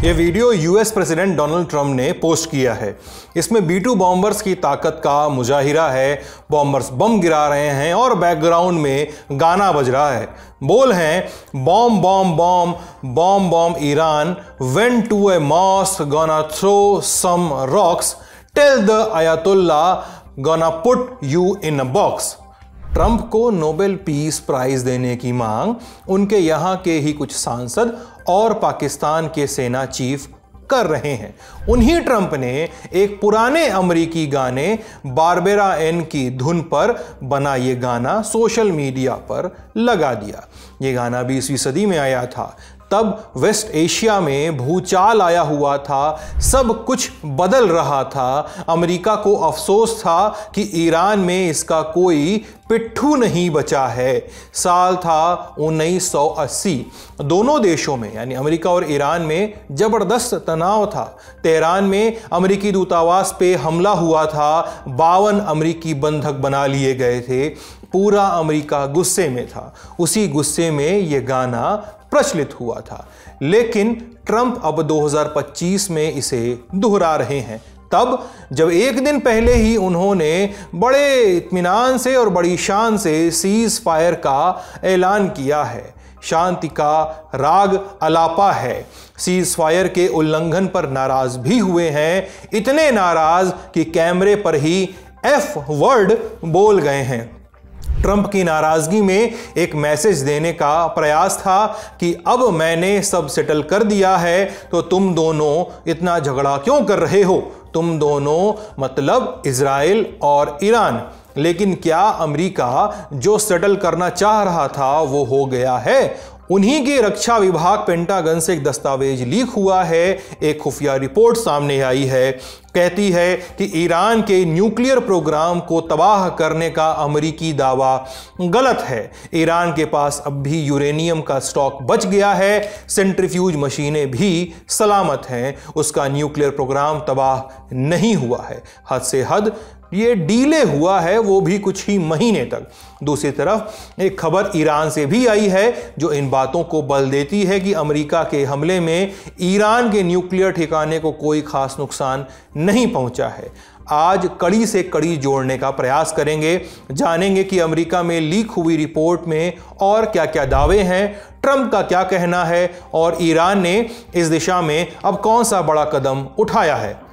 ये video US president Donald Trump ने post किया है। इसमें B-2 बॉम्बर्स की ताकत का मुजाहिरा है। बॉम्बर्स बम गिरा रहे हैं और बैकग्राउंड में गाना बज रहा है। बोल हैं bomb bomb bomb bomb bomb Iran went to A mask gonna throw some rocks tell the ayatollah gonna put you in a box. Trump को नोबेल पीस प्राइज देने की मांग उनके यहां के ही कुछ सांसद और पाकिस्तान के सेना चीफ कर रहे हैं। उन्हीं ट्रंप ने एक पुराने अमेरिकी गाने बारबेरा एन की धुन पर बना ये गाना सोशल मीडिया पर लगा दिया। ये गाना 20वीं सदी में आया था। तब वेस्ट एशिया में भूचाल आया हुआ था, सब कुछ बदल रहा था। अमेरिका को अफसोस था कि ईरान में इसका कोई पिट्ठू नहीं बचा है। साल था 1980। दोनों देशों में यानी अमेरिका और ईरान में जबरदस्त तनाव था। तेहरान में अमेरिकी दूतावास पे हमला हुआ था। 52 अमेरिकी बंधक बना लिए गए थे। पूरा अमेरिका गुस्से में था। उसी गुस्से में यह गाना प्रचलित हुआ था। लेकिन ट्रंप अब 2025 में इसे दोहरा रहे हैं। तब जब एक दिन पहले ही उन्होंने बड़े इत्मीनान से और बड़ी शान से सीज फायर का ऐलान किया है। शांति का राग अलापा है। सीज फायर के उल्लंघन पर नाराज भी हुए हैं, इतने नाराज कि कैमरे पर ही एफ वर्ड बोल गए हैं। ट्रंप की नाराजगी में एक मैसेज देने का प्रयास था कि अब मैंने सब सेटल कर दिया है, तो तुम दोनों इतना झगड़ा क्यों कर रहे हो? तुम दोनों मतलब इजराइल और ईरान। लेकिन क्या अमेरिका जो सेटल करना चाह रहा था वो हो गया है? उन्हीं के रक्षा विभाग पेंटागन से एक दस्तावेज लीक हुआ है। एक खुफिया रिपोर्ट सामने आई है, कहती है कि ईरान के न्यूक्लियर प्रोग्राम को तबाह करने का अमेरिकी दावा गलत है। ईरान के पास अब भी यूरेनियम का स्टॉक बच गया है। सेंट्रीफ्यूज मशीनें भी सलामत हैं। उसका न्यूक्लियर प्रोग्राम तबाह नहीं हुआ है। हद से हद ये डीले हुआ है, वो भी कुछ ही महीने तक। दूसरी तरफ एक खबर ईरान से भी आई है जो इन बातों को बल देती है कि अमेरिका के हमले में ईरान के न्यूक्लियर ठिकाने को कोई खास नुकसान नहीं पहुंचा है। आज कड़ी से कड़ी जोड़ने का प्रयास करेंगे, जानेंगे कि अमेरिका में लीक हुई रिपोर्ट में और क्या क्या दावे हैं, ट्रंप का क्या कहना है और ईरान ने इस दिशा में अब कौन सा बड़ा कदम उठाया है।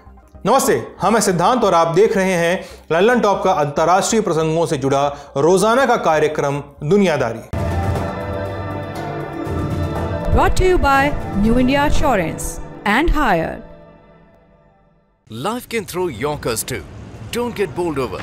नमस्ते, हम हैं सिद्धांत और आप देख रहे हैं लल्लन टॉप का अंतर्राष्ट्रीय प्रसंगों से जुड़ा रोजाना का कार्यक्रम दुनियादारी। Brought to you by New India Assurance and Hire. Life can throw yonkers too. Don't get bowled over.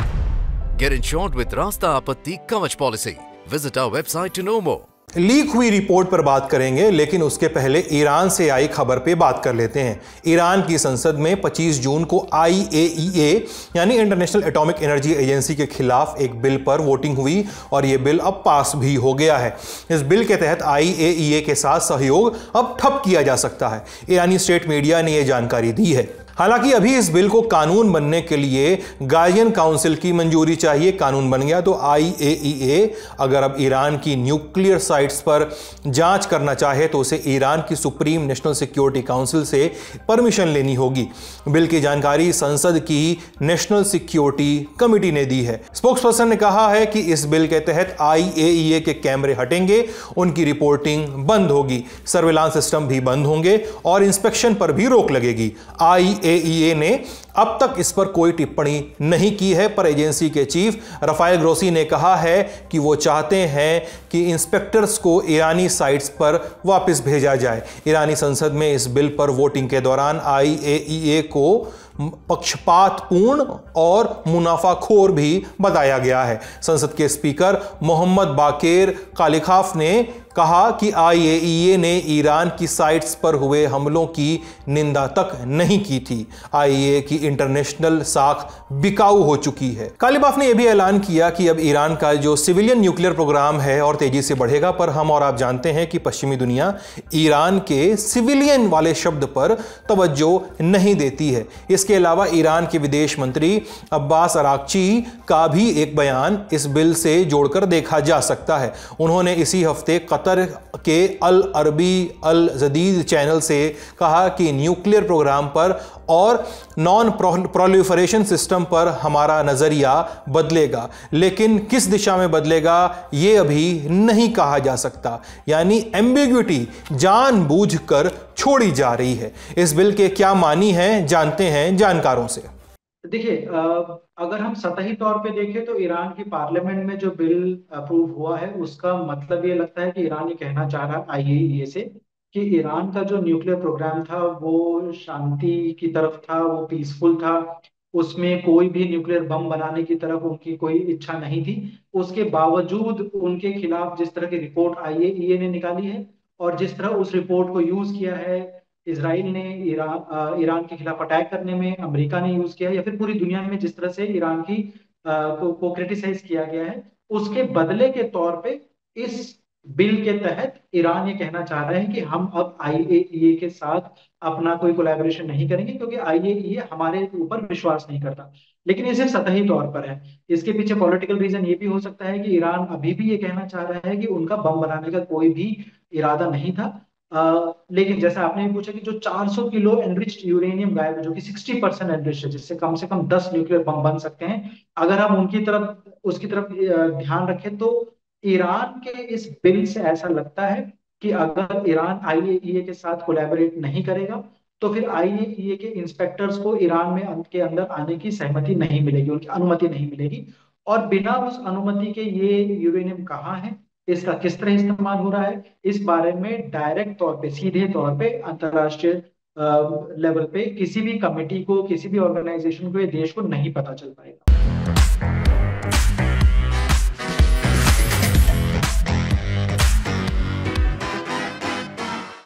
Get insured with Rasta Apatti Kavach policy. Visit our website to know more. Leak हुई report पर बात करेंगे, लेकिन उसके पहले Iran से आई खबर पे बात कर लेते हैं। ईरान की संसद में 25 जून को IAEA यानी इंटरनेशनल एटॉमिक एनर्जी एजेंसी के खिलाफ एक बिल पर वोटिंग हुई और यह बिल अब पास भी हो गया है। इस बिल के तहत IAEA के साथ सहयोग अब ठप किया जा सकता है। ईरानी स्टेट मीडिया ने यह जानकारी दी है। हालांकि अभी इस बिल को कानून बनने के लिए गार्जियन काउंसिल की मंजूरी चाहिए। कानून बन गया तो IAEA अगर अब ईरान की न्यूक्लियर साइट्स पर जांच करना चाहे तो उसे ईरान की सुप्रीम नेशनल सिक्योरिटी काउंसिल से परमिशन लेनी होगी। बिल की जानकारी संसद की नेशनल सिक्योरिटी कमेटी ने दी है। स्पोक्सपर्सन ने कहा है कि इस बिल के तहत IAEA के कैमरे हटेंगे, उनकी रिपोर्टिंग बंद होगी, सर्विलांस सिस्टम भी बंद होंगे और इंस्पेक्शन पर भी रोक लगेगी। IAEA ने अब तक इस पर कोई टिप्पणी नहीं की है, पर एजेंसी के चीफ राफेल ग्रोसी ने कहा है कि वो चाहते हैं कि इंस्पेक्टर्स को ईरानी साइट्स पर वापस भेजा जाए। ईरानी संसद में इस बिल पर वोटिंग के दौरान IAEA को पक्षपातपूर्ण और मुनाफाखोर भी बताया गया है। संसद के स्पीकर मोहम्मद बाकेर कालिखाफ ने कहा कि IAEA ने ईरान की साइट्स पर हुए हमलों की निंदा तक नहीं की थी। IAEA की इंटरनेशनल साख बिकाऊ हो चुकी है। कालिबाफ ने यह भी ऐलान किया कि अब ईरान का जो सिविलियन न्यूक्लियर प्रोग्राम है और तेजी से बढ़ेगा, पर हम और आप जानते हैं कि पश्चिमी दुनिया ईरान के सिविलियन वाले शब्द पर तवज्जो नहीं देती है। इसके अलावा ईरान के विदेश मंत्री अब्बास अराक्ची का भी एक बयान इस बिल से जोड़कर देखा जा सकता है। उन्होंने इसी हफ्ते कतर के अल अरबी अल जदीद चैनल से कहा कि न्यूक्लियर प्रोग्राम पर और नॉन प्रोलिफरेशन सिस्टम पर हमारा नज़रिया बदलेगा, लेकिन किस दिशा में बदलेगा ये अभी नहीं कहा जा सकता। यानी एम्बिग्विटी जानबूझकर छोड़ी जा रही है। इस बिल के क्या मानी हैं, जानते हैं जानकारों से। देखिए, अगर हम सतही तौर पे देखें तो ईरान की पार्लियामेंट में जो बिल अप्रूव हुआ है उसका मतलब ये लगता है कि ईरान ये कहना चाह रहा है IAEA से कि ईरान का जो न्यूक्लियर प्रोग्राम था वो शांति की तरफ था, वो पीसफुल था, उसमें कोई भी न्यूक्लियर बम बनाने की तरफ उनकी कोई इच्छा नहीं थी। उसके बावजूद उनके खिलाफ जिस तरह की रिपोर्ट IAEA ने निकाली है और जिस तरह उस रिपोर्ट को यूज किया है इजराइल ने ईरान के खिलाफ अटैक करने में, अमेरिका ने यूज किया, या फिर पूरी दुनिया में जिस तरह से ईरान की को क्रिटिसाइज किया गया है, उसके बदले के तौर पे इस बिल के तहत ईरान ये कहना चाह रहे हैं कि हम अब IAEA के साथ अपना कोई कोलैबोरेशन नहीं करेंगे क्योंकि IAEA हमारे ऊपर विश्वास नहीं करता। लेकिन ये सिर्फ सतही तौर पर है। इसके पीछे पॉलिटिकल रीजन ये भी हो सकता है कि ईरान अभी भी ये कहना चाह रहा है कि उनका बम बनाने का कोई भी इरादा नहीं था। लेकिन जैसा आपने भी पूछा कि जो 400 किलो एनरिच्ड यूरेनियम गायब है, जो कि 60% एनरिच्ड है, जिससे कम से कम 10 न्यूक्लियर बम बन सकते हैं, अगर हम उसकी तरफ ध्यान रखें तो ईरान के इस बिल से ऐसा लगता है कि अगर ईरान IAEA के साथ कोलैबोरेट नहीं करेगा तो फिर IAEA के इंस्पेक्टर्स को ईरान में के अंदर आने की सहमति नहीं मिलेगी, उनकी अनुमति नहीं मिलेगी। और बिना उस अनुमति के ये यूरेनियम कहाँ है, इसका किस तरह इस्तेमाल हो रहा है, इस बारे में डायरेक्ट तौर पे, सीधे तौर पे अंतरराष्ट्रीय लेवल पे किसी भी कमेटी को, किसी भी ऑर्गेनाइजेशन को, ये देश को नहीं पता चल पाएगा।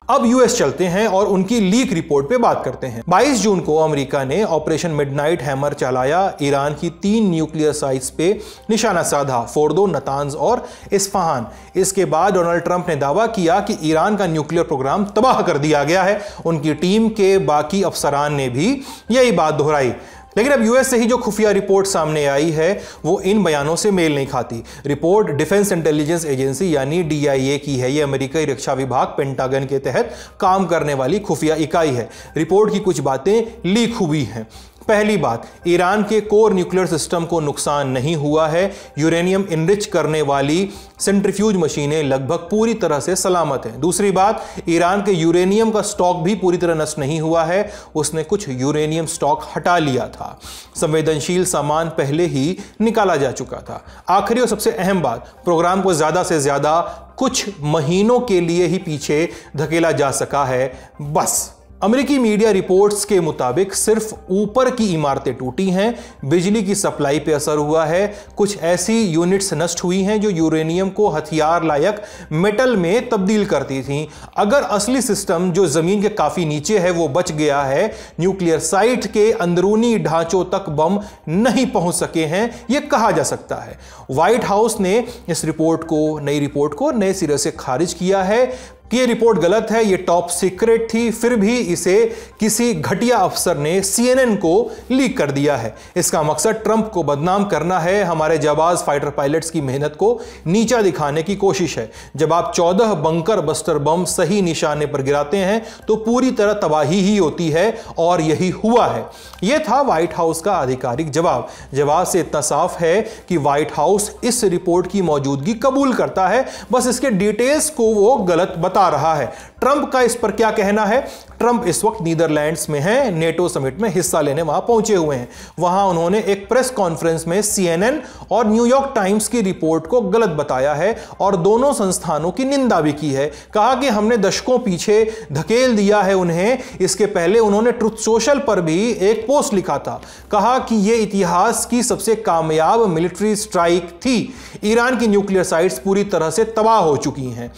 अब यूएस चलते हैं और उनकी लीक रिपोर्ट पे बात करते हैं। 22 जून को अमेरिका ने ऑपरेशन मिडनाइट हैमर चलाया, ईरान की 3 न्यूक्लियर साइट्स पे निशाना साधा, फोर्दो, नतांज और इस्फहान। इसके बाद डोनाल्ड ट्रंप ने दावा किया कि ईरान का न्यूक्लियर प्रोग्राम तबाह कर दिया गया है। उनकी टीम के बाकी अफसरान ने भी यही बात दोहराई। लेकिन अब यूएस से ही जो खुफिया रिपोर्ट सामने आई है वो इन बयानों से मेल नहीं खाती। रिपोर्ट डिफेंस इंटेलिजेंस एजेंसी यानी DIA की है। ये अमेरिकी रक्षा विभाग पेंटागन के तहत काम करने वाली खुफिया इकाई है। रिपोर्ट की कुछ बातें लीक हुई हैं। पहली बात, ईरान के कोर न्यूक्लियर सिस्टम को नुकसान नहीं हुआ है। यूरेनियम इनरिच करने वाली सेंट्रीफ्यूज मशीनें लगभग पूरी तरह से सलामत हैं। दूसरी बात, ईरान के यूरेनियम का स्टॉक भी पूरी तरह नष्ट नहीं हुआ है, उसने कुछ यूरेनियम स्टॉक हटा लिया था। संवेदनशील सामान पहले ही निकाला जा चुका था। आखिरी और सबसे अहम बात, प्रोग्राम को ज्यादा से ज्यादा कुछ महीनों के लिए ही पीछे धकेला जा सका है, बस। अमेरिकी मीडिया रिपोर्ट्स के मुताबिक सिर्फ ऊपर की इमारतें टूटी हैं, बिजली की सप्लाई पे असर हुआ है, कुछ ऐसी यूनिट्स नष्ट हुई हैं जो यूरेनियम को हथियार लायक मेटल में तब्दील करती थीं। अगर असली सिस्टम जो जमीन के काफी नीचे है वो बच गया है, न्यूक्लियर साइट के अंदरूनी ढांचों तक बम नहीं पहुंच सके हैं, यह कहा जा सकता है। व्हाइट हाउस ने इस नई रिपोर्ट को नए सिरे से खारिज किया है कि ये रिपोर्ट गलत है, ये टॉप सीक्रेट थी, फिर भी इसे किसी घटिया अफसर ने CNN को लीक कर दिया है। इसका मकसद ट्रंप को बदनाम करना है, हमारे जाबाज फाइटर पायलट्स की मेहनत को नीचा दिखाने की कोशिश है। जब आप 14 बंकर बस्टर बम सही निशाने पर गिराते हैं तो पूरी तरह तबाही ही होती है, और यही हुआ है। यह था व्हाइट हाउस का आधिकारिक जवाब। जवाब से इतना साफ है कि व्हाइट हाउस इस रिपोर्ट की मौजूदगी कबूल करता है, बस इसके डिटेल्स को वो गलत बता रहा है। ट्रंप का इस पर क्या कहना है? ट्रंप इस वक्त नीदरलैंड्स में हैं, नेटो समिट में हिस्सा लेने वहां पहुंचे हुए हैं। वहां उन्होंने एक प्रेस कॉन्फ्रेंस में CNN और न्यूयॉर्क टाइम्स की रिपोर्ट को गलत बताया है और दोनों संस्थानों की निंदा भी की है। कहा कि हमने दशकों पीछे धकेल दिया है उन्हें। इसके पहले उन्होंने ट्रुथ सोशल पर भी एक पोस्ट लिखा था, कहा कि यह इतिहास की सबसे कामयाब मिलिट्री स्ट्राइक थी। ईरान की न्यूक्लियर साइट्स पूरी तरह से तबाह हो चुकी हैं।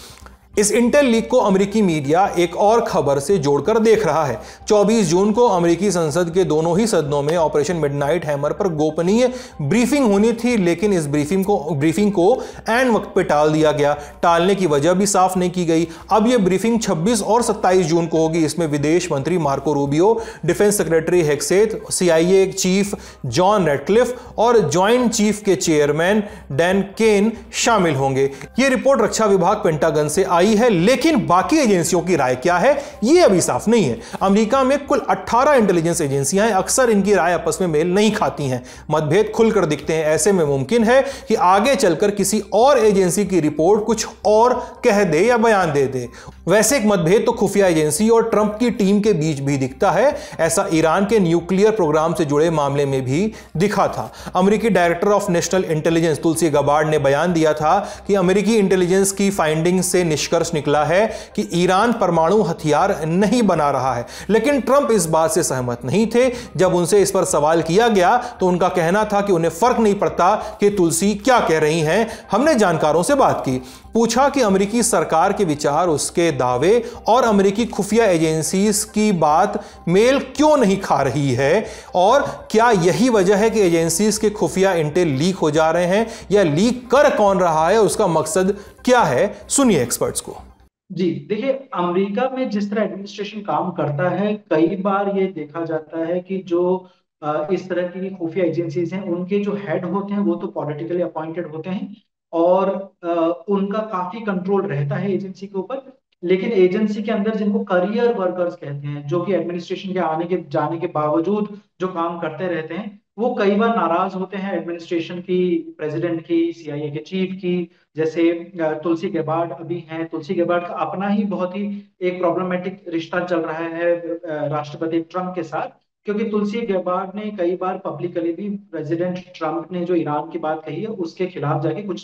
इस इंटेल लीक को अमेरिकी मीडिया एक और खबर से जोड़कर देख रहा है। 24 जून को अमेरिकी संसद के दोनों ही सदनों में ऑपरेशन मिडनाइट हैमर पर गोपनीय ब्रीफिंग होनी थी, लेकिन इस ब्रीफिंग को ऐन वक्त पे टाल दिया गया। टालने की वजह भी साफ नहीं की गई। अब यह ब्रीफिंग 26 और 27 जून को होगी। इसमें विदेश मंत्री Marco Rubio, defence secretary Hegseth, CIA chief John Ratcliffe और ज्वाइंट चीफ के चेयरमैन डैन केन शामिल होंगे। यह रिपोर्ट रक्षा विभाग पेंटागन से आई है, लेकिन बाकी एजेंसियों की राय क्या है यह अभी साफ नहीं है। अमेरिका में कुल 18 इंटेलिजेंस एजेंसियां हैं। अक्सर इनकी राय आपस में मेल नहीं खाती हैं, मतभेद खुलकर दिखते हैं। ऐसे में मुमकिन है कि आगे चलकर किसी और एजेंसी की रिपोर्ट कुछ और कह दे या बयान दे दे। वैसे एक मतभेद तो खुफिया एजेंसी और ट्रंप की टीम के बीच भी दिखता है। ऐसा ईरान के न्यूक्लियर प्रोग्राम से जुड़े मामले में भी दिखा था। अमेरिकी director of national intelligence Tulsi Gabbard ने बयान दिया था कि अमेरिकी इंटेलिजेंस की फाइंडिंग से निष्कर्ष निकला है कि ईरान परमाणु हथियार नहीं बना रहा है। लेकिन ट्रंप इस बात से सहमत नहीं थे। जब उनसे इस पर सवाल किया गया तो उनका कहना था कि उन्हें फर्क नहीं पड़ता कि तुलसी क्या कह रही हैं। हमने जानकारों से बात की, पूछा कि अमेरिकी सरकार के विचार, उसके दावे और अमेरिकी खुफिया एजेंसीज की बात मेल क्यों नहीं खा रही है, और क्या यही वजह है कि एजेंसीज के खुफिया इंटेल लीक हो जा रहे हैं, या लीक कर कौन रहा है, उसका मकसद क्या है। सुनिए एक्सपर्ट्स को। जी देखिए, अमेरिका में जिस तरह एडमिनिस्ट्रेशन काम करता है, कई बार ये देखा जाता है कि जो इस तरह की खुफिया एजेंसीज हैं, उनके जो हेड होते हैं वो तो पॉलिटिकली अपॉइंटेड होते हैं और उनका काफी कंट्रोल रहता है एजेंसी के ऊपर। लेकिन एजेंसी के अंदर जिनको करियर वर्कर्स कहते हैं, जो कि एडमिनिस्ट्रेशन के आने के जाने के बावजूद जो काम करते रहते हैं, वो कई बार नाराज होते हैं एडमिनिस्ट्रेशन की, प्रेसिडेंट की, CIA के चीफ की। जैसे तुलसी गबार्ड अभी हैं। तुलसी गबार्ड का अपना ही बहुत ही एक प्रॉब्लमेटिक रिश्ता चल रहा है राष्ट्रपति ट्रंप के साथ, क्योंकि तुलसी गबार्ड ने कई बार पब्लिकली भी प्रेसिडेंट ट्रंप ने जो ईरान की बात कही है उसके खिलाफ जाके कुछ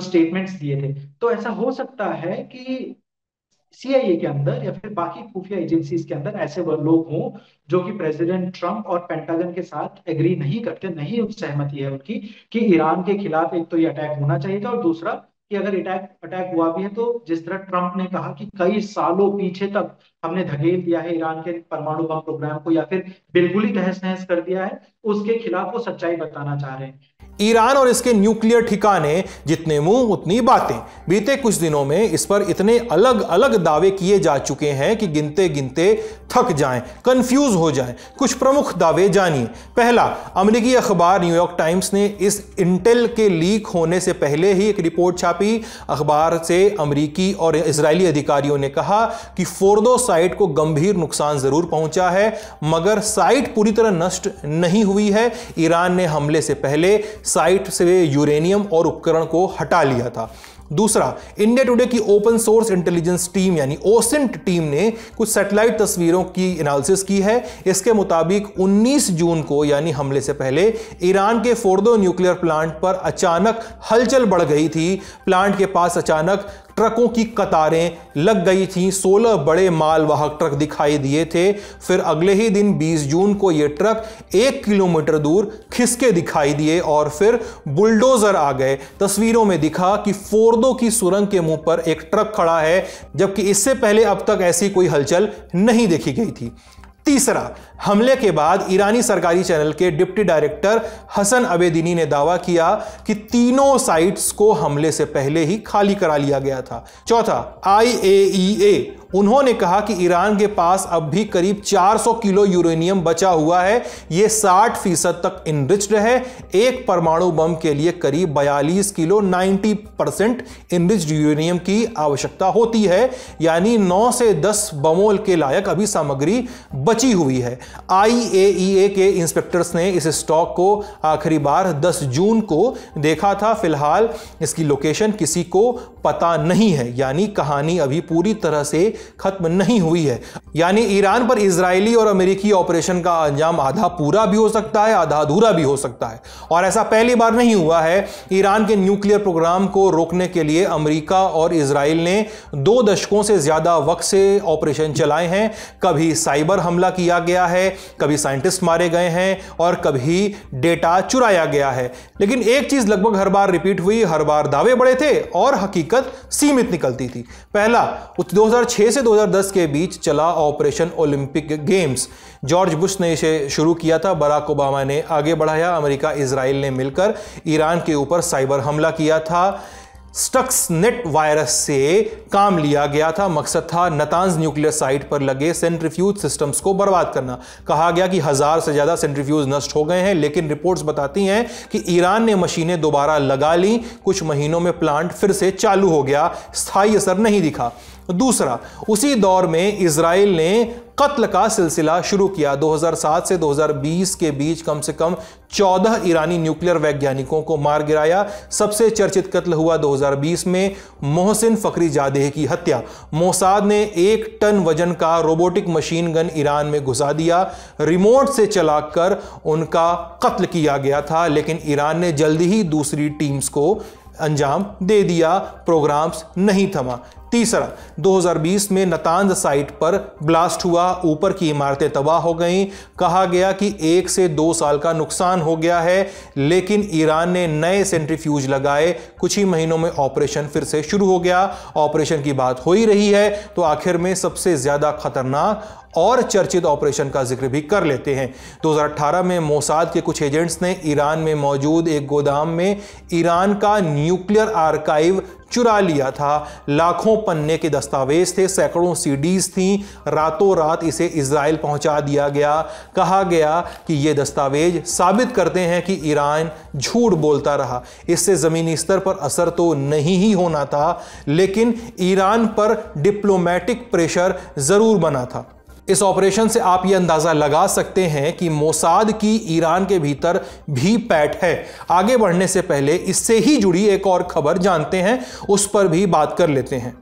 स्टेटमेंट्स दिए थे। तो ऐसा हो सकता है कि CIA के अंदर या फिर बाकी खुफिया एजेंसीज के अंदर ऐसे लोग हों जो कि प्रेसिडेंट ट्रंप और पेंटागन के साथ एग्री नहीं करते, नहीं सहमति है उनकी कि ईरान के खिलाफ एक तो ये अटैक होना चाहिए था, और दूसरा कि अगर अटैक हुआ भी है तो जिस तरह ट्रंप ने कहा कि कई सालों पीछे तक हमने धकेल दिया है ईरान के परमाणु बम प्रोग्राम को, या फिर बिल्कुल ही तहस नहस कर दिया है, उसके खिलाफ वो सच्चाई बताना चाह रहे हैं। ईरान और इसके न्यूक्लियर ठिकाने, जितने मुंह उतनी बातें। बीते कुछ दिनों में इस पर इतने अलग अलग दावे किए जा चुके हैं कि गिनते गिनते थक जाएं, कंफ्यूज हो जाएं। कुछ प्रमुख दावे जानिए। पहला, अमेरिकी अखबार न्यूयॉर्क टाइम्स ने इस इंटेल के लीक होने से पहले ही एक रिपोर्ट छापी। अखबार से अमेरिकी और इजरायली अधिकारियों ने कहा कि फोर्दो साइट को गंभीर नुकसान जरूर पहुंचा है, मगर साइट पूरी तरह नष्ट नहीं हुई है। ईरान ने हमले से पहले साइट से यूरेनियम और उपकरण को हटा लिया था। दूसरा, इंडिया टुडे की ओपन सोर्स इंटेलिजेंस टीम यानी OSINT टीम ने कुछ सैटेलाइट तस्वीरों की एनालिसिस की है। इसके मुताबिक 19 जून को यानी हमले से पहले ईरान के फोर्दो न्यूक्लियर प्लांट पर अचानक हलचल बढ़ गई थी। प्लांट के पास अचानक ट्रकों की कतारें लग गई थीं। 16 बड़े मालवाहक ट्रक दिखाई दिए थे। फिर अगले ही दिन 20 जून को ये ट्रक 1 किलोमीटर दूर खिसके दिखाई दिए और फिर बुलडोजर आ गए। तस्वीरों में दिखा कि फोर्दो की सुरंग के मुंह पर एक ट्रक खड़ा है, जबकि इससे पहले अब तक ऐसी कोई हलचल नहीं देखी गई थी। तीसरा, हमले के बाद ईरानी सरकारी चैनल के डिप्टी डायरेक्टर हसन अबेदीनी ने दावा किया कि तीनों साइट्स को हमले से पहले ही खाली करा लिया गया था। चौथा, IAEA, उन्होंने कहा कि ईरान के पास अब भी करीब 400 किलो यूरेनियम बचा हुआ है। यह 60% तक इनरिच्ड है। एक परमाणु बम के लिए करीब 42 किलो 90% इनरिच्ड यूरेनियम की आवश्यकता होती है, यानी 9 से 10 बमों के लायक अभी सामग्री बची हुई है। IAEA के इंस्पेक्टर्स ने इस स्टॉक को आखिरी बार 10 जून को देखा था। फिलहाल इसकी लोकेशन किसी को पता नहीं है, यानी कहानी अभी पूरी तरह से खत्म नहीं हुई है। यानी ईरान पर इजरायली और अमेरिकी ऑपरेशन का अंजाम आधा पूरा भी हो सकता है, आधा अधूरा भी हो सकता है। और ऐसा पहली बार नहीं हुआ है। ईरान के न्यूक्लियर प्रोग्राम को रोकने के लिए अमेरिका और इजराइल ने 2 दशकों से ज्यादा वक्त से ऑपरेशन चलाए हैं। कभी साइबर हमला किया गया है, कभी साइंटिस्ट मारे गए हैं और कभी डेटा चुराया गया है। लेकिन एक चीज लगभग हर बार रिपीट हुई, हर बार दावे बड़े थे और हकीकत सीमित निकलती थी। पहला 2006 से 2010 के बीच चला operation Olympic games. George Bush ने इसे शुरू किया था, बराक ओबामा ने आगे बढ़ाया, अमेरिका इजराइल ने मिलकर ईरान के ऊपर साइबर हमला किया था। स्टक्सनेट वायरस से काम लिया गया था। मकसद था नतांज न्यूक्लियर साइट पर लगे सेंट्रीफ्यूज सिस्टम्स को बर्बाद करना। कहा गया कि 1000 से ज्यादा सेंट्रीफ्यूज नष्ट हो गए हैं, लेकिन रिपोर्ट्स बताती हैं कि ईरान ने मशीनें दोबारा लगा ली। कुछ महीनों में प्लांट फिर से चालू हो गया, स्थायी असर नहीं दिखा। दूसरा, उसी दौर में इजराइल ने कत्ल का सिलसिला शुरू किया। 2007 से 2020 के बीच कम से कम 14 ईरानी न्यूक्लियर वैज्ञानिकों को मार गिराया। सबसे चर्चित कत्ल हुआ 2020 में, मोहसिन फखरीजादेह की हत्या। मोसाद ने 1 टन वजन का रोबोटिक मशीन गन ईरान में घुसा दिया। रिमोट से चलाकर उनका कत्ल किया गया था, लेकिन ईरान ने जल्दी ही दूसरी टीम्स को अंजाम दे दिया। प्रोग्राम्स नहीं थमा। तीसरा, 2020 में नतांज साइट पर ब्लास्ट हुआ, ऊपर की इमारतें तबाह हो गईं। कहा गया कि 1 से 2 साल का नुकसान हो गया है, लेकिन ईरान ने नए सेंट्रीफ्यूज लगाए। कुछ ही महीनों में ऑपरेशन फिर से शुरू हो गया। ऑपरेशन की बात हो ही रही है तो आखिर में सबसे ज्यादा खतरनाक और चर्चित ऑपरेशन का जिक्र भी कर लेते हैं। 2018 में मोसाद के कुछ एजेंट्स ने ईरान में मौजूद एक गोदाम में ईरान का न्यूक्लियर आर्काइव चुरा लिया था। लाखों पन्ने के दस्तावेज थे, सैकड़ों सीडीज थीं। रातों रात इसे इजराइल पहुंचा दिया गया। कहा गया कि ये दस्तावेज साबित करते हैं कि ईरान झूठ बोलता रहा। इससे जमीनी स्तर पर असर तो नहीं ही होना था, लेकिन ईरान पर डिप्लोमेटिक प्रेशर जरूर बना था। इस ऑपरेशन से आप यह अंदाजा लगा सकते हैं कि मोसाद की ईरान के भीतर भी पैठ है। आगे बढ़ने से पहले इससे ही जुड़ी एक और खबर जानते हैं, उस पर भी बात कर लेते हैं।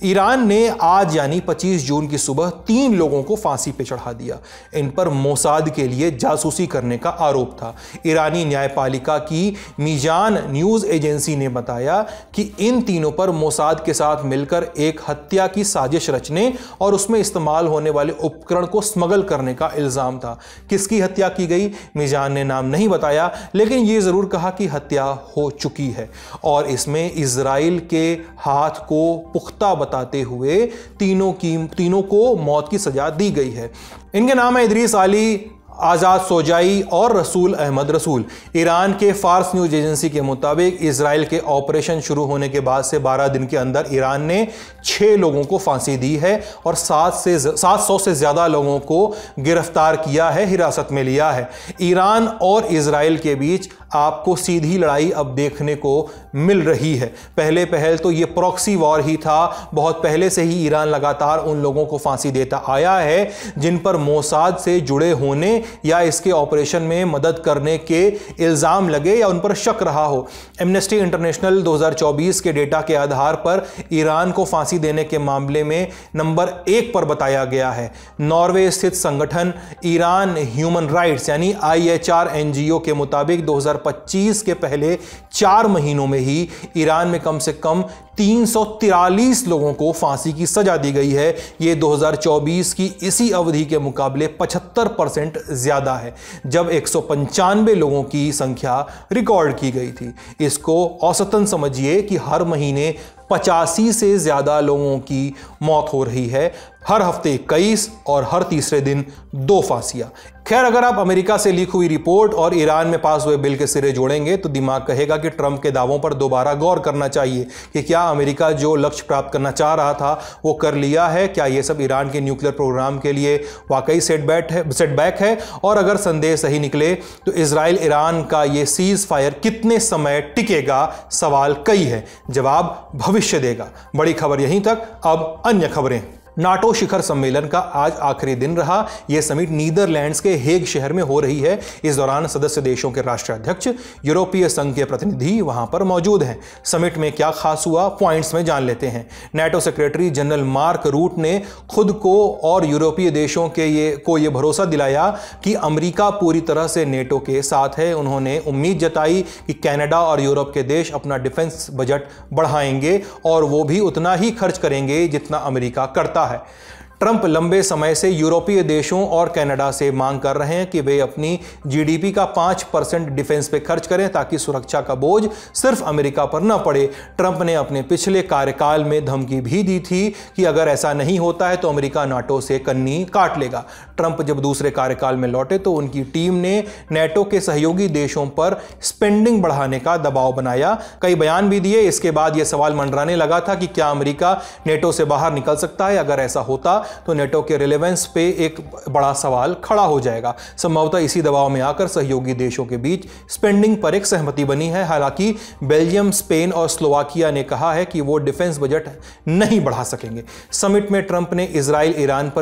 ईरान ने आज यानी 25 जून की सुबह 3 लोगों को फांसी पे चढ़ा दिया। इन पर मोसाद के लिए जासूसी करने का आरोप था। ईरानी न्यायपालिका की मीजान न्यूज़ एजेंसी ने बताया कि इन तीनों पर मोसाद के साथ मिलकर एक हत्या की साजिश रचने और उसमें इस्तेमाल होने वाले उपकरण को स्मगल करने का इल्ज़ाम था। किसकी हत्या की गई, मीजान ने नाम नहीं बताया, लेकिन ये ज़रूर कहा कि हत्या हो चुकी है और इसमें इजराइल के हाथ को पुख्ता बताते हुए तीनों को मौत की सजा दी गई है। इनके नाम है इदरीस आली, आज़ाद सोजाई और रसूल अहमद रसूल। ईरान के फार्स न्यूज़ एजेंसी के मुताबिक इजराइल के ऑपरेशन शुरू होने के बाद से 12 दिन के अंदर ईरान ने 6 लोगों को फांसी दी है और 700 से ज़्यादा लोगों को गिरफ्तार किया है, हिरासत में लिया है। ईरान और इजराइल के बीच आपको सीधी लड़ाई अब देखने को मिल रही है। पहल तो ये प्रॉक्सी वॉर ही था। बहुत पहले से ही ईरान लगातार उन लोगों को फांसी देता आया है जिन पर मोसाद से जुड़े होने या इसके ऑपरेशन में मदद करने के इल्जाम लगे या उन पर शक रहा हो। एमनेस्टी इंटरनेशनल 2024 के डेटा के आधार पर ईरान को फांसी देने के मामले में नंबर 1 पर बताया गया है। नॉर्वे स्थित संगठन ईरान ह्यूमन राइट्स यानी IHR NGO के मुताबिक 2025 के पहले 4 महीनों में ही ईरान में कम से कम 343 लोगों को फांसी की सजा दी गई है। यह 2024 की इसी अवधि के मुकाबले 75% ज्यादा है, जब 195 लोगों की संख्या रिकॉर्ड की गई थी। इसको औसतन समझिए कि हर महीने 85 से ज्यादा लोगों की मौत हो रही है। हर हफ्ते 21 और हर तीसरे दिन 2 फांसियां। खैर, अगर आप अमेरिका से लीक हुई रिपोर्ट और ईरान में पास हुए बिल के सिरे जोड़ेंगे तो दिमाग कहेगा कि ट्रंप के दावों पर दोबारा गौर करना चाहिए कि क्या अमेरिका जो लक्ष्य प्राप्त करना चाह रहा था वो कर लिया है। क्या ये सब ईरान के न्यूक्लियर प्रोग्राम के लिए वाकई सेटबैक है, और अगर संदेह सही निकले तो इजराइल ईरान का ये सीज फायर कितने समय टिकेगा। सवाल कई है, जवाब भविष्य देगा। बड़ी खबर यहीं तक, अब अन्य खबरें। नाटो शिखर सम्मेलन का आज आखिरी दिन रहा। यह समिट नीदरलैंड्स के हेग शहर में हो रही है। इस दौरान सदस्य देशों के राष्ट्राध्यक्ष, यूरोपीय संघ के प्रतिनिधि वहां पर मौजूद हैं। समिट में क्या खास हुआ, पॉइंट्स में जान लेते हैं। NATO secretary general mark root ने खुद को और यूरोपीय देशों को ये भरोसा दिलाया कि अमेरिका पूरी तरह से नेटो के साथ है। उन्होंने उम्मीद जताई कि कनाडा और यूरोप के देश अपना डिफेंस बजट बढ़ाएंगे और वो भी उतना ही खर्च करेंगे जितना अमेरिका करता है। ट्रंप लंबे समय से यूरोपीय देशों और कनाडा से मांग कर रहे हैं कि वे अपनी जीडीपी का 5% डिफेंस पे खर्च करें ताकि सुरक्षा का बोझ सिर्फ अमेरिका पर न पड़े। ट्रंप ने अपने पिछले कार्यकाल में धमकी भी दी थी कि अगर ऐसा नहीं होता है तो अमेरिका नाटो से कन्नी काट लेगा। ट्रंप जब दूसरे कार्यकाल में लौटे तो उनकी टीम ने नाटो के सहयोगी देशों पर स्पेंडिंग बढ़ाने का दबाव बनाया, कई बयान भी दिए। इसके बाद यह सवाल मंडराने लगा था कि क्या अमेरिका नाटो से बाहर निकल सकता है। अगर ऐसा होता तो नाटो के रिलेवेंस पे एक बड़ा सवाल खड़ा हो जाएगा। संभवतः इसी दबाव में आकर सहयोगी देशों के बीच स्पेंडिंग पर एक सहमति बनी है। हालांकि बेल्जियम, स्पेन और स्लोवाकिया ने कहा है कि वो डिफेंस बजट नहीं बढ़ा सकेंगे। समिट में ट्रंप ने इजराइल ईरान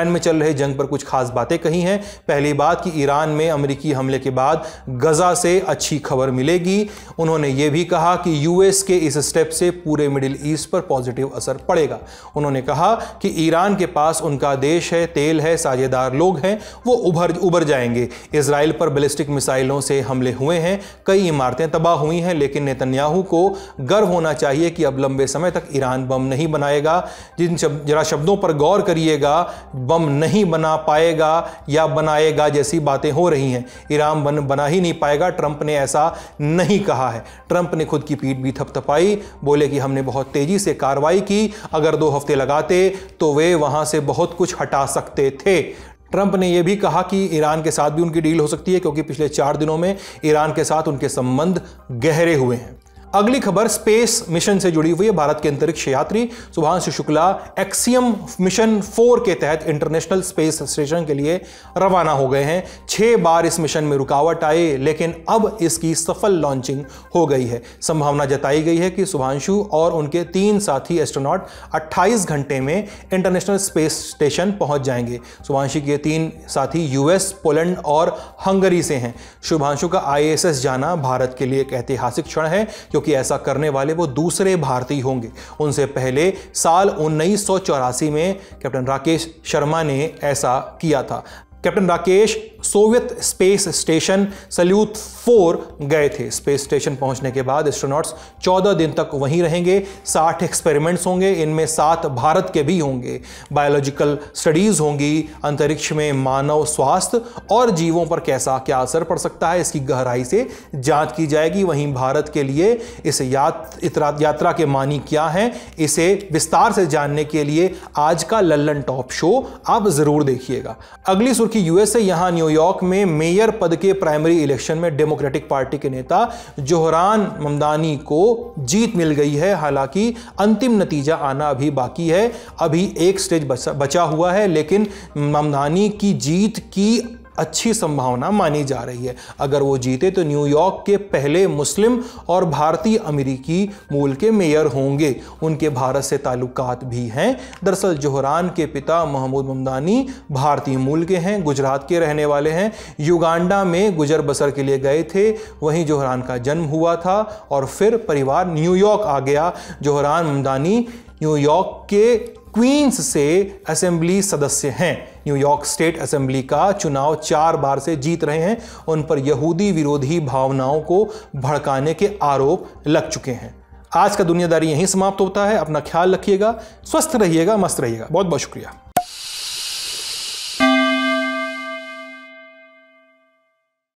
में चल रहे जंग पर कुछ खास बातें कही हैं। पहली बात कि ईरान में अमेरिकी हमले के बाद गजा से अच्छी खबर मिलेगी। उन्होंने ये भी कहा कि यूएस के इस स्टेप से पूरे मिडिल ईस्ट पर पॉजिटिव असर पड़ेगा। उन्होंने कहा कि ईरान के पास उनका देश है, तेल है, साझेदार लोग हैं, वो उभर जाएंगे। इजराइल पर बैलिस्टिक मिसाइलों से हमले हुए हैं, कई इमारतें तबाह हुई हैं, लेकिन नेतन्याहू को गर्व होना चाहिए कि अब लंबे समय तक ईरान बम नहीं बनाएगा। जरा शब्दों पर गौर करिएगा, बम नहीं बना पाएगा या बनाएगा जैसी बातें हो रही हैं। ईरान बना ही नहीं पाएगा, ट्रंप ने ऐसा नहीं कहा है। ट्रंप ने खुद की पीठ भी थपथपाई, बोले कि हमने बहुत तेजी से कार्रवाई की, अगर 2 हफ्ते लगाते तो वे वहां से बहुत कुछ हटा सकते थे। ट्रंप ने यह भी कहा कि ईरान के साथ भी उनकी डील हो सकती है क्योंकि पिछले 4 दिनों में ईरान के साथ उनके संबंध गहरे हुए हैं। अगली खबर स्पेस मिशन से जुड़ी हुई है। भारत के अंतरिक्ष यात्री शुभांशु शुक्ला एक्सियम मिशन 4 के तहत इंटरनेशनल स्पेस स्टेशन के लिए रवाना हो गए हैं। 6 बार इस मिशन में रुकावट आई, लेकिन अब इसकी सफल लॉन्चिंग हो गई है। संभावना जताई गई है कि शुभांशु और उनके 3 साथी एस्ट्रोनॉट 28 घंटे में इंटरनेशनल स्पेस स्टेशन पहुंच जाएंगे। शुभांशु के 3 साथी यूएस, पोलैंड और हंगरी से हैं। शुभांशु का ISS जाना भारत के लिए एक ऐतिहासिक क्षण है क्योंकि ऐसा करने वाले वो दूसरे भारतीय होंगे। उनसे पहले साल 1984 में कैप्टन राकेश शर्मा ने ऐसा किया था। Captain Rakesh Soviet space station salute 4 गए थे। स्पेस स्टेशन पहुंचने के बाद एस्ट्रोनॉट्स 14 दिन तक वहीं रहेंगे। 60 एक्सपेरिमेंट्स होंगे, इनमें 7 भारत के भी होंगे। बायोलॉजिकल स्टडीज होंगी, अंतरिक्ष में मानव स्वास्थ्य और जीवों पर कैसा क्या असर पड़ सकता है इसकी गहराई से जांच की जाएगी। वहीं भारत के लिए इस यात्रा के मानी क्या हैं, इसे विस्तार से जानने के लिए आज का लल्लन टॉप शो आप जरूर देखिएगा। अगली सुर्खी यूएस से। यहां न्यूयॉर्क में मेयर पद के प्राइमरी इलेक्शन में डेमोक्रेटिक पार्टी के नेता जोहरान ममदानी को जीत मिल गई है। हालांकि अंतिम नतीजा आना अभी बाकी है, अभी एक स्टेज बचा हुआ है, लेकिन ममदानी की जीत की अच्छी संभावना मानी जा रही है। अगर वो जीते तो न्यूयॉर्क के पहले मुस्लिम और भारतीय अमेरिकी मूल के मेयर होंगे। उनके भारत से ताल्लुकात भी हैं। दरअसल जोहरान के पिता महमूद ममदानी भारतीय मूल के हैं, गुजरात के रहने वाले हैं। युगांडा में गुजर बसर के लिए गए थे, वहीं जोहरान का जन्म हुआ था और फिर परिवार न्यूयॉर्क आ गया। जोहरान ममदानी न्यूयॉर्क के क्वींस से असेंबली सदस्य हैं। न्यूयॉर्क स्टेट असेंबली का चुनाव 4 बार से जीत रहे हैं। उन पर यहूदी विरोधी भावनाओं को भड़काने के आरोप लग चुके हैं। आज का दुनियादारी यहीं समाप्त होता है। अपना ख्याल रखिएगा, स्वस्थ रहिएगा, मस्त रहिएगा। बहुत बहुत शुक्रिया।